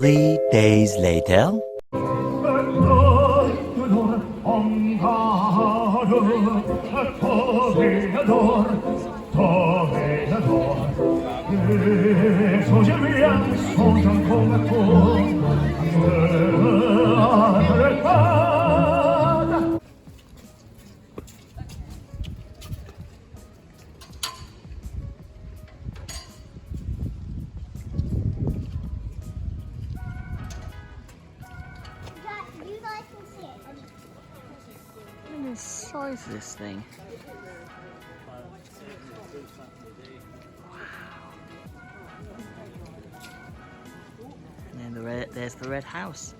3 days later. Look at the size of this thing. And then there's the red house.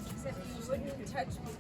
Except you wouldn't touch me.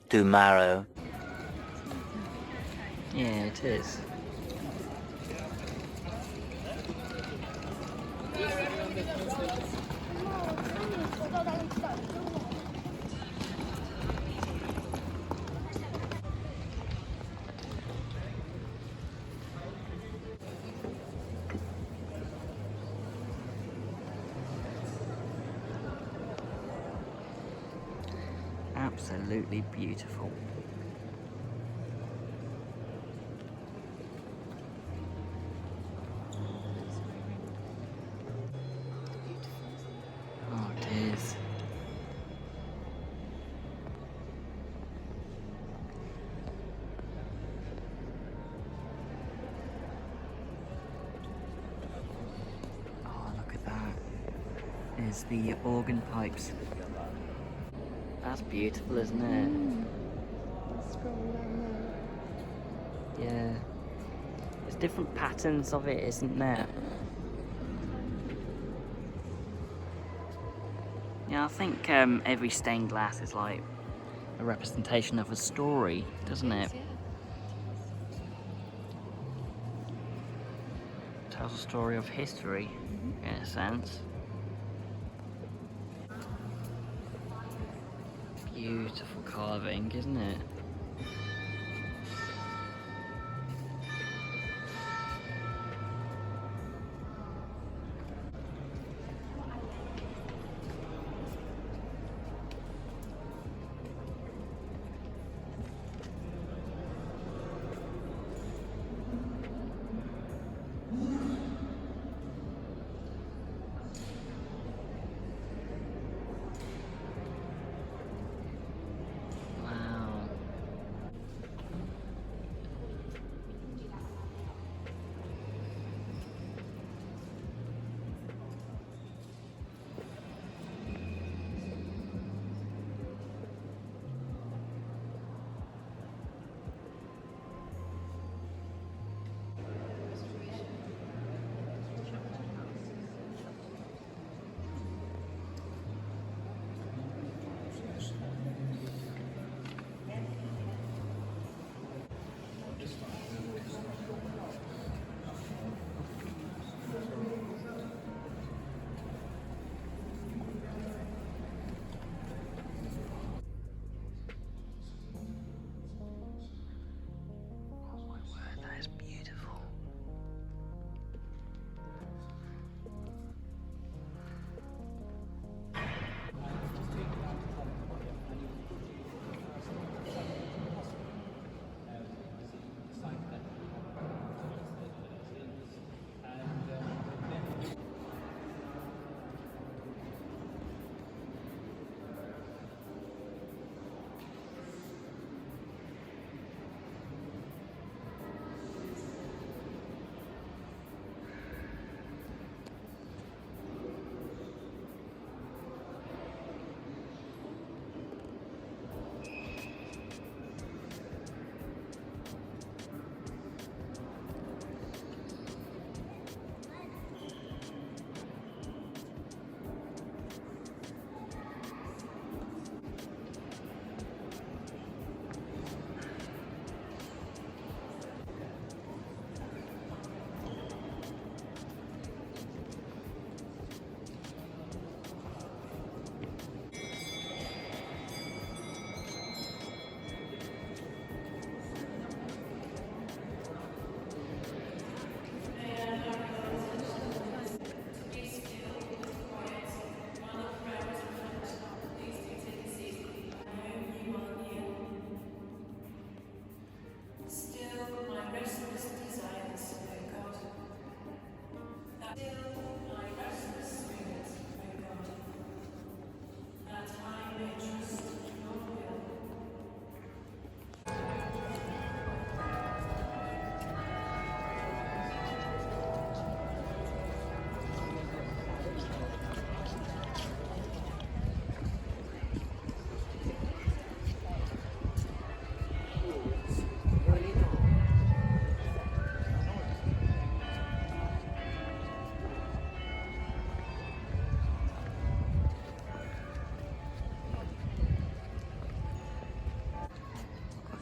Tomorrow. Yeah, it is. Absolutely beautiful. Oh, it is. Oh, look at that. There's the organ pipes. That's beautiful, isn't it? Yeah. There's different patterns of it, isn't there? Yeah, I think every stained glass is like a representation of a story, doesn't it? Tells a story of history, in a sense. Beautiful carving, isn't it?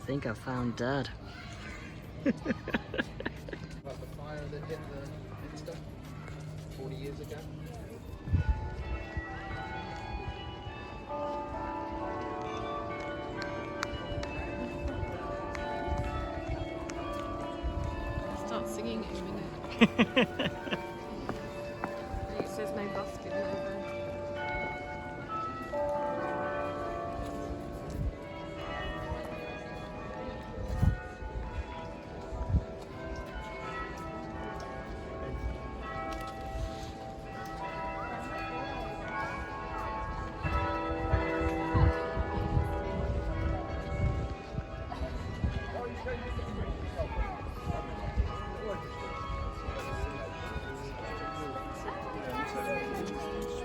think I found Dad. About the fire that hit the Minster 40 years ago. Start singing in a minute. It says no basket over.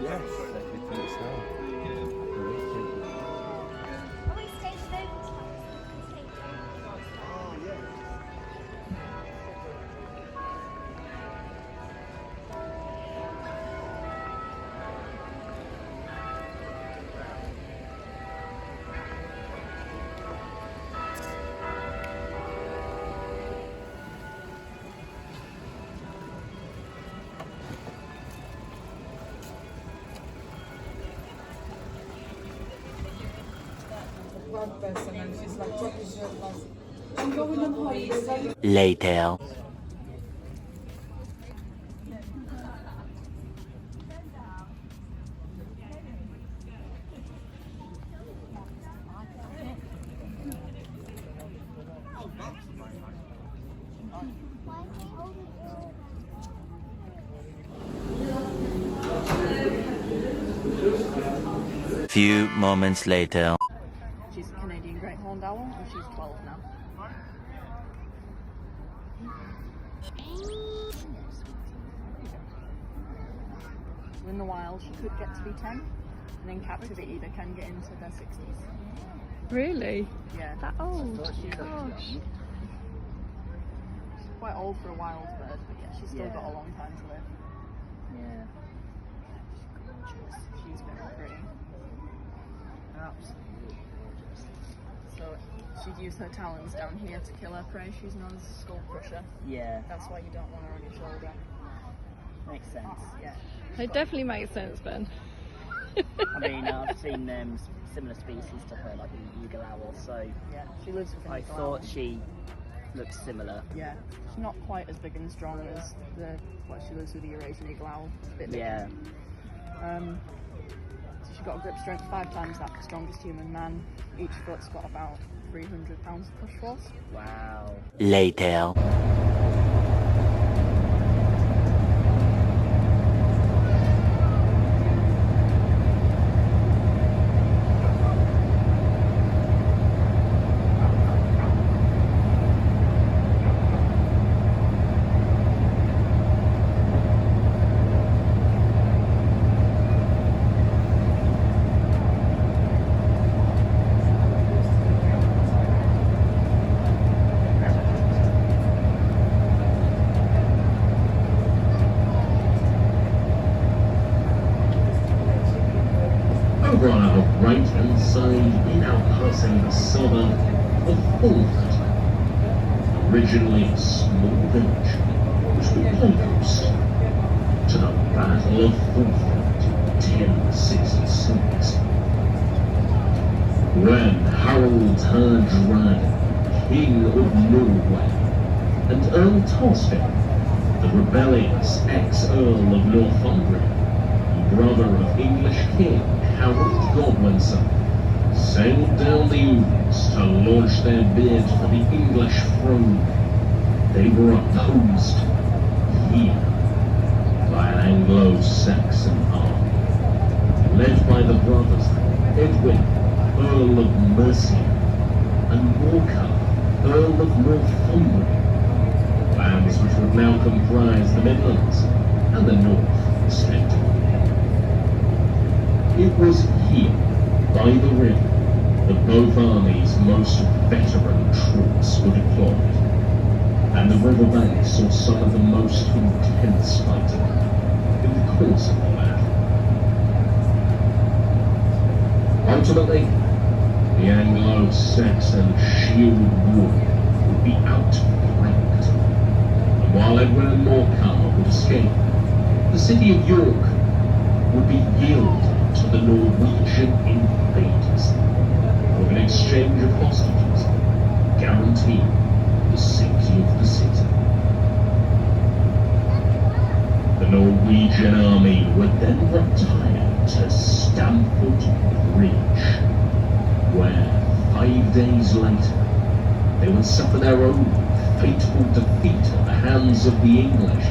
Yes, I think so. One person and she's like, what is your last? I'm going on holiday. Later. Few moments later. She's a Canadian Great Horned Owl and she's 12 now. So in the wild she could get to be 10 and in captivity they can get into their 60s. Really? Yeah. That old? Gosh. Gosh. She's quite old for a wild bird, but yeah, she's still got a long time to live. Yeah. She's very pretty. Absolutely gorgeous. So she'd use her talons down here to kill her prey. She's known as a skull crusher. Yeah, That's why you don't want her on your shoulder. makes sense. Yeah. It definitely makes sense, Ben. I mean, I've seen similar species to her, like the eagle owl, so Yeah. She lives with an I eagle thought owl. she looked similar. Yeah. She's not quite as big and strong as she lives with the Eurasian eagle owl. A bit bigger. Yeah. So she's got a grip strength 5 times that strongest human man. Each foot's got about 300 pounds of push force. Wow. Later. Over on our right-hand side, we're now passing the suburb of Fulford, originally a small village, which would play host to the Battle of Fulford in 1066, when Harold Hardrada, King of Norway, and Earl Tostig, the rebellious ex-Earl of Northumbria, brother of English King Harold Godwinson, sailed down the Ouse to launch their bid for the English throne. They were opposed here by an Anglo-Saxon army, led by the brothers Edwin, Earl of Mercia, and Morcar, Earl of Northumbria, lands which would now comprise the Midlands and the North, respectively. It was here, by the river, that both armies' most veteran troops were deployed, and the river bank saw some of the most intense fighting in the course of the battle. Ultimately, the Anglo Anglo-Saxon shield wall would be outflanked, and while Edwin and Morcar would escape, the city of York would be yielded to the Norwegian invaders with an exchange of hostages, guaranteeing the safety of the city. The Norwegian army would then retire to Stamford Bridge, where 5 days later they would suffer their own fateful defeat at the hands of the English,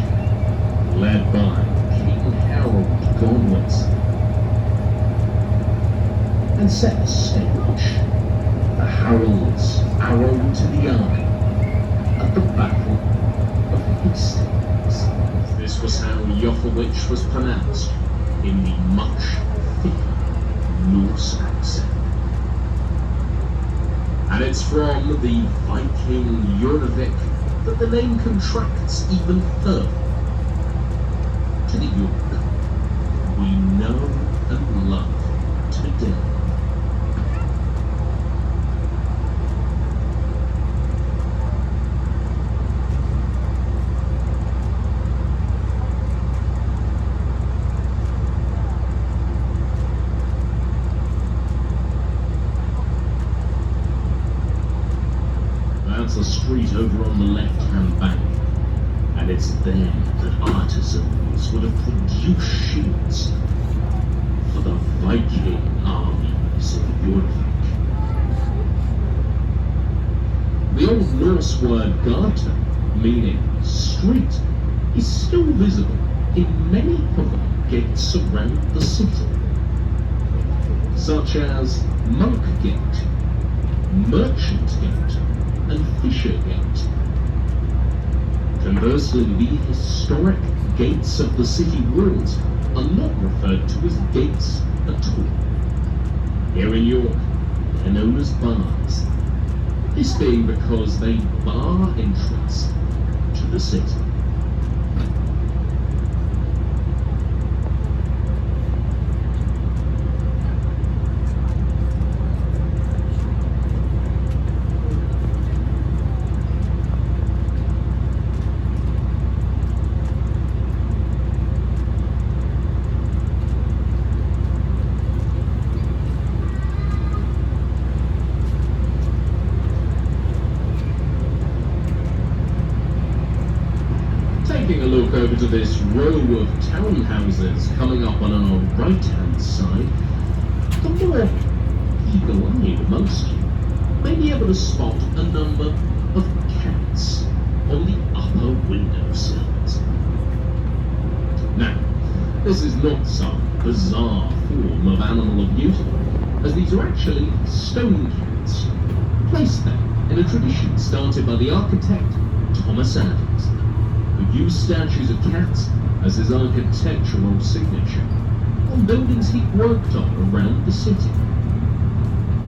led by King Harold Godwinson, and set the stage for Harold's arrow to the eye at the Battle of Hastings. This was how Jochowicz was pronounced in the much thicker Norse accent. And it's from the Viking honorific that the name contracts even further to the York we know and love today. That's a street over on the left-hand bank, and it's there that artisans would have produced shields for the Viking armies of York. The Old Norse word gata, meaning street, is still visible in many of the gates around the city, such as Monk Gate, Merchant Gate, and Fisher Gate. Conversely, the historic gates of the city walls are not referred to as gates at all. Here in York, they're known as bars, this being because they bar entrance to the city. Taking a look over to this row of townhouses coming up on our right-hand side, the more eagle-eyed amongst you may be able to spot a number of cats on the upper windowsills. Now, this is not some bizarre form of animal abuse, as these are actually stone cats, placed there in a tradition started by the architect Thomas Adams, who used statues of cats as his architectural signature on buildings he'd worked on around the city.